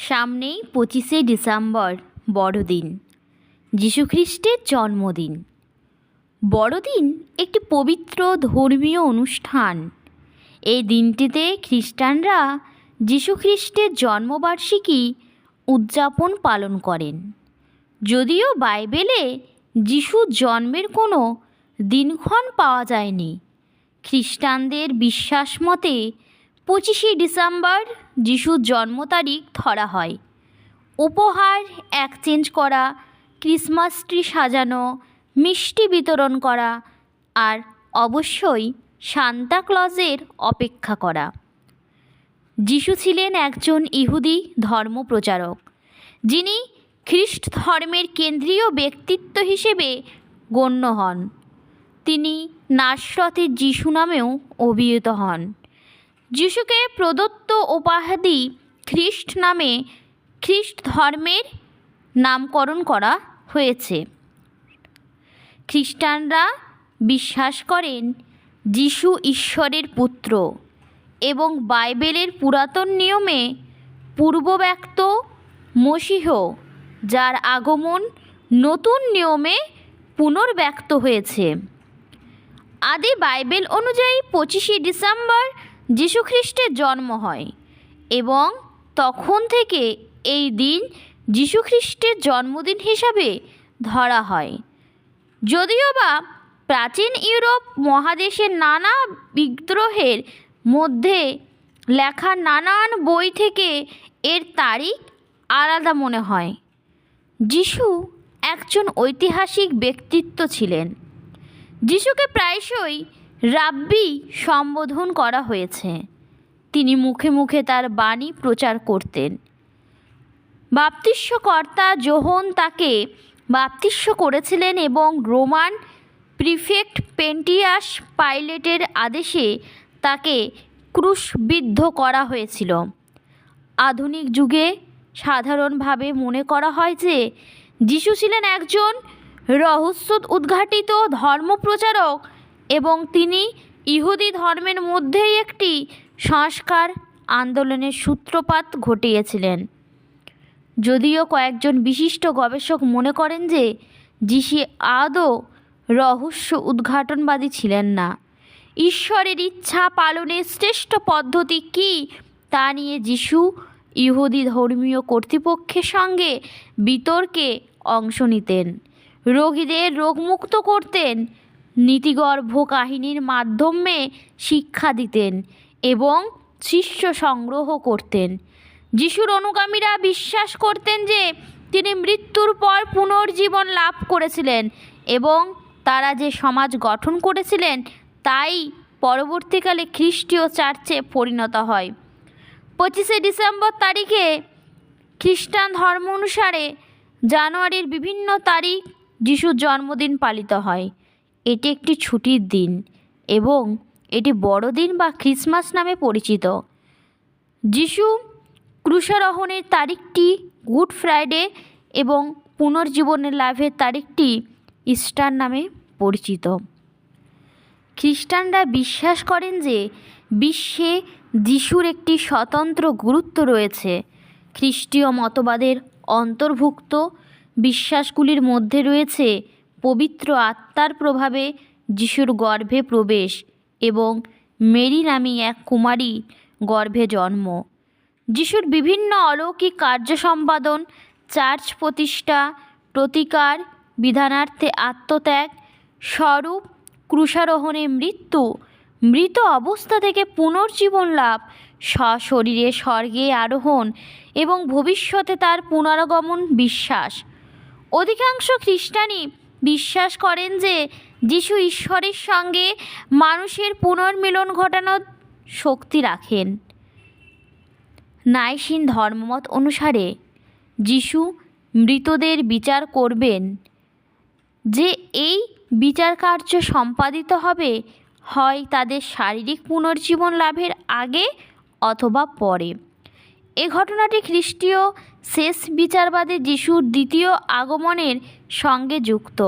সামনেই 25শে ডিসেম্বর বড়দিন, যীশুখ্রিস্টের জন্মদিন। বড়দিন একটি পবিত্র ধর্মীয় অনুষ্ঠান। এই দিনটিতে খ্রিস্টানরা যীশুখ্রিস্টের জন্মবার্ষিকী উদযাপন পালন করেন। যদিও বাইবেলে যিশুর জন্মের কোনো দিনক্ষণ পাওয়া যায়নি, খ্রিস্টানদের বিশ্বাস মতে 25শে ডিসেম্বর যিশুর জন্ম তারিখ ধরা হয়। উপহার এক্সচেঞ্জ করা, ক্রিসমাস ট্রি সাজানো, মিষ্টি বিতরণ করা আর অবশ্যই সান্তা ক্লজের অপেক্ষা করা। যিশু ছিলেন একজন ইহুদি ধর্মপ্রচারক, যিনি খ্রিস্ট ধর্মের কেন্দ্রীয় ব্যক্তিত্ব হিসেবে গণ্য হন। তিনি নাসরতের যিশু নামেও অভিহিত হন। যিশুকে প্রদত্ত উপাধি খ্রিস্ট নামে খ্রিস্ট ধর্মের নামকরণ করা হয়েছে। খ্রিস্টানরা বিশ্বাস করেন যিশু ঈশ্বরের পুত্র এবং বাইবেলের পুরাতন নিয়মে পূর্বব্যক্ত মসীহ, যার আগমন নতুন নিয়মে পুনর্ব্যক্ত হয়েছে। আদি বাইবেল অনুযায়ী 25শে ডিসেম্বর যীশুখ্রিস্টের জন্ম হয় এবং তখন থেকে এই দিন যীশুখ্রিস্টের জন্মদিন হিসাবে ধরা হয়। যদিও বা প্রাচীন ইউরোপ মহাদেশের নানা বিদ্রোহের মধ্যে লেখা নানান বই থেকে এর তারিখ আলাদা মনে হয়। যিশু একজন ঐতিহাসিক ব্যক্তিত্ব ছিলেন। যিশুকে প্রায়শই রাব্বি সম্বোধন করা হয়েছে। তিনি মুখে মুখে তার বাণী প্রচার করতেন। বাপ্তিস্মকর্তা যোহন তাকে বাপ্তিস্ম করেছিলেন এবং রোমান প্রিফেক্ট পেন্টিয়াস পাইলেটের আদেশে তাকে ক্রুশবিদ্ধ করা হয়েছিল। আধুনিক যুগে সাধারণভাবে মনে করা হয় যে যিশু ছিলেন একজন রহস্য উদ্ঘাটিত ধর্মপ্রচারক এবং তিনি ইহুদি ধর্মের মধ্যেই একটি সংস্কার আন্দোলনের সূত্রপাত ঘটিয়েছিলেন। যদিও কয়েকজন বিশিষ্ট গবেষক মনে করেন যে যিশু আদৌ রহস্য উদ্ঘাটনবাদী ছিলেন না। ঈশ্বরের ইচ্ছা পালনের শ্রেষ্ঠ পদ্ধতি কী তা নিয়ে যিশু ইহুদি ধর্মীয় কর্তৃপক্ষের সঙ্গে বিতর্কে অংশ নিতেন, রোগীদের রোগমুক্ত করতেন, নীতিগর্ভ কাহিনীর মাধ্যমে শিক্ষা দিতেন এবং শিষ্য সংগ্রহ করতেন। যিশুর অনুগামীরা বিশ্বাস করতেন যে তিনি মৃত্যুর পর পুনর্জীবন লাভ করেছিলেন এবং তারা যে সমাজ গঠন করেছিলেন তাই পরবর্তীকালে খ্রিস্টীয় চার্চে পরিণত হয়। 25শে ডিসেম্বর তারিখে খ্রিস্টান ধর্ম অনুসারে জানুয়ারির বিভিন্ন তারিখ যিশুর জন্মদিন পালিত হয়। এটি একটি ছুটির দিন এবং এটি বড়দিন বা ক্রিসমাস নামে পরিচিত। যিশু ক্রুশারোহণের তারিখটি গুড ফ্রাইডে এবং পুনর্জীবনের লাভের তারিখটি ইস্টার নামে পরিচিত। খ্রিস্টানরা বিশ্বাস করেন যে বিশ্বে যিশুর একটি স্বতন্ত্র গুরুত্ব রয়েছে। খ্রিস্টীয় মতবাদের অন্তর্ভুক্ত বিশ্বাসগুলির মধ্যে রয়েছে পবিত্র আত্মার প্রভাবে যিশুর গর্ভে প্রবেশ এবং মেরি নামী এক কুমারী গর্ভে জন্ম, যিশুর বিভিন্ন অলৌকিক কার্য সম্পাদন, চার্চ প্রতিষ্ঠা, প্রতিকার, বিধানার্থে আত্মত্যাগ, স্বরূপ ক্রুশারোহণে মৃত্যু, মৃত অবস্থা থেকে পুনর্জীবন লাভ, সশরীরে স্বর্গে আরোহণ এবং ভবিষ্যতে তার পুনরাগমন বিশ্বাস। অধিকাংশ খ্রিস্টানই বিশ্বাস করেন যে যিশু ঈশ্বরের সঙ্গে মানুষের পুনর্মিলন ঘটানোর শক্তি রাখেন। নাইসিন ধর্মমত অনুসারে যিশু মৃতদের বিচার করবেন, যে এই বিচার কার্য সম্পাদিত হবে হয় তাদের শারীরিক পুনর্জীবন লাভের আগে অথবা পরে। এ ঘটনাটি খ্রিস্টীয় শেষ বিচারবাদে যিশুর দ্বিতীয় আগমনের সঙ্গে যুক্ত।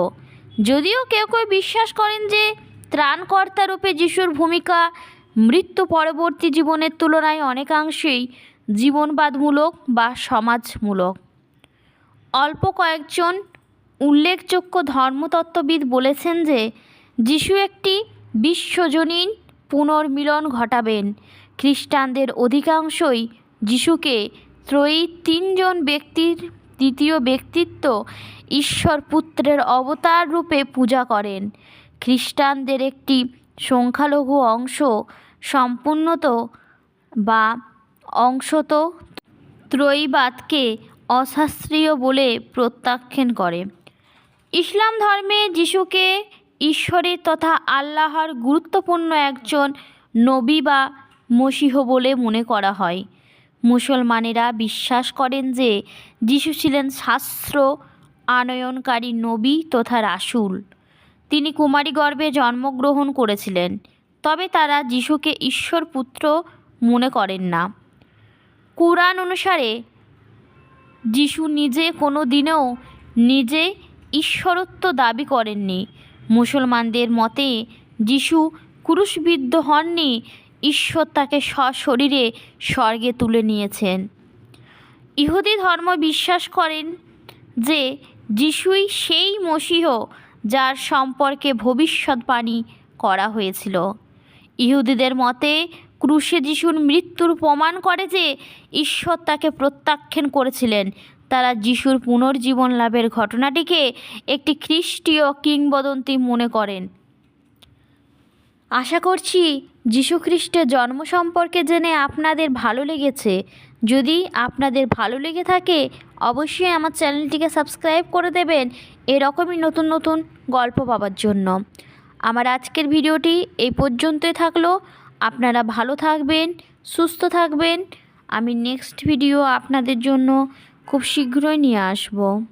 যদিও কেউ কেউ বিশ্বাস করেন যে ত্রাণকর্তা রূপে যিশুর ভূমিকা মৃত্যু পরবর্তী জীবনের তুলনায় অনেকাংশেই জীবনবাদমূলক বা সমাজমূলক। অল্প কয়েকজন উল্লেখযোগ্য ধর্মতত্ত্ববিদ বলেছেন যে যিশু একটি বিশ্বজনীন পুনর্মিলন ঘটাবেন। খ্রিস্টানদের অধিকাংশই যিশুকে ত্রয়ী তিনজন ব্যক্তির তৃতীয় ব্যক্তিত্ব ঈশ্বর পুত্রের অবতার রূপে পূজা করেন। খ্রিস্টানদের একটি সংখ্যালঘু অংশ সম্পূর্ণত বা অংশত ত্রয়ীবাদকে অশাস্ত্রীয় বলে প্রত্যাখ্যান করে। ইসলাম ধর্মে যিশুকে ঈশ্বরের তথা আল্লাহর গুরুত্বপূর্ণ একজন নবী বা মসীহ বলে মনে করা হয়। মুসলমানেরা বিশ্বাস করেন যে যিশু ছিলেন শাস্ত্র আনয়নকারী নবী তথা রাসূল। তিনি কুমারী গর্ভে জন্মগ্রহণ করেছিলেন, তবে তারা যিশুকে ঈশ্বর পুত্র মনে করেন না। কুরআন অনুসারে যিশু নিজে কোনো দিনও নিজে ঈশ্বরত্ব দাবি করেননি। মুসলমানদের মতে যিশু ক্রুশবিদ্ধ হননি, ঈশ্বর তাকে সশরীরে স্বর্গে তুলে নিয়েছেন। ইহুদি ধর্ম বিশ্বাস করেন যে যিশুই সেই মসীহ যার সম্পর্কে ভবিষ্যদ্বাণী করা হয়েছিল। ইহুদিদের মতে ক্রুশে যিশুর মৃত্যুর প্রমাণ করে যে ঈশ্বর তাকে প্রত্যাখ্যান করেছিলেন। তারা যিশুর পুনর্জীবন লাভের ঘটনাটিকে একটি খ্রিস্টীয় কিংবদন্তি মনে করেন। আশা করছি যিশু খ্রিস্টের জন্ম সম্পর্কে জেনে আপনাদের ভালো লেগেছে। যদি আপনাদের ভালো লেগে থাকে অবশ্যই আমার চ্যানেলটিকে সাবস্ক্রাইব করে দেবেন এরকমই নতুন নতুন গল্প পাওয়ার জন্য। আমার আজকের ভিডিওটি এই পর্যন্তই থাকলো। আপনারা ভালো থাকবেন, সুস্থ থাকবেন। আমি নেক্সট ভিডিও আপনাদের জন্য খুব শীঘ্রই নিয়ে আসব।